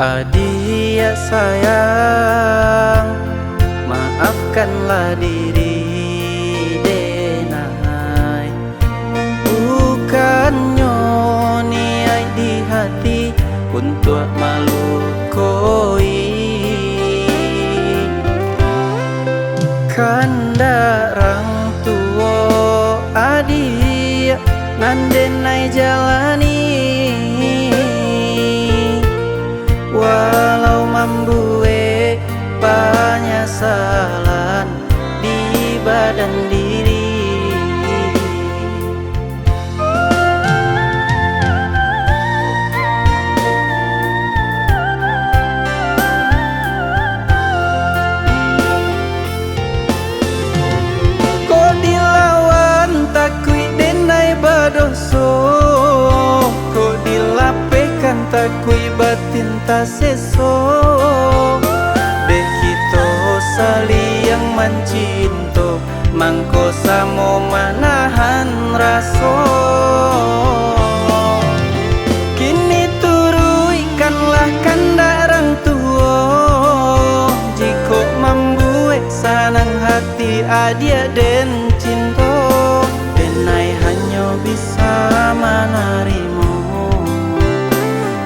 Adia sayang, maafkanlah diri denai. Bukannya niat di hati untuk malu koi. Kandarang tua adia nandenai jalani, walau membuat penyesalan di badan diri. Kok dilawan takui denai badoso, kok dilapekan takui batin tak seso. Kita saling mencinta, mangko samo manahan raso. Kini turuikanlah kandarang tua, jika membuat sanang hati adia dan cinta. Denai hanya bisa menarimu,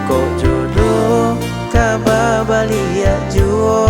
kok jodoh kababalia juo.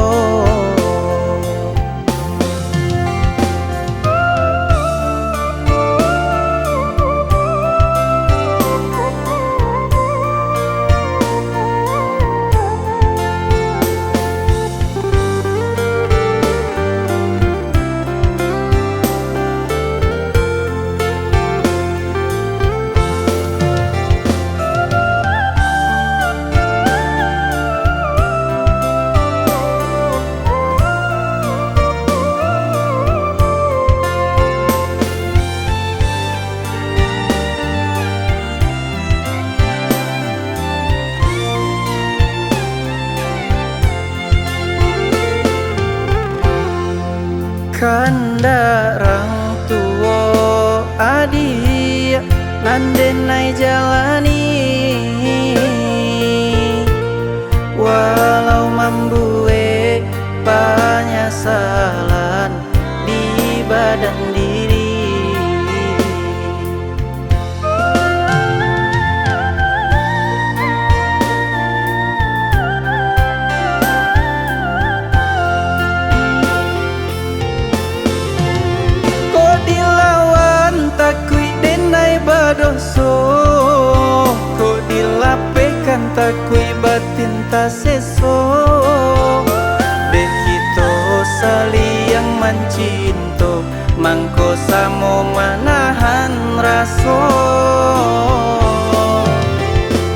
Kandarang tua adia nandenai jalani, walau membuat penyesalan di badan diri. Badoso, kok dilapekan takui batin tak seso. Kita saling mencinta, mangko samo manahan raso.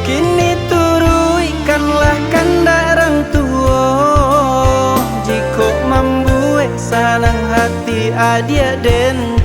Kini turuikanlah kandarang tua, jika membuat sanang hati adia dan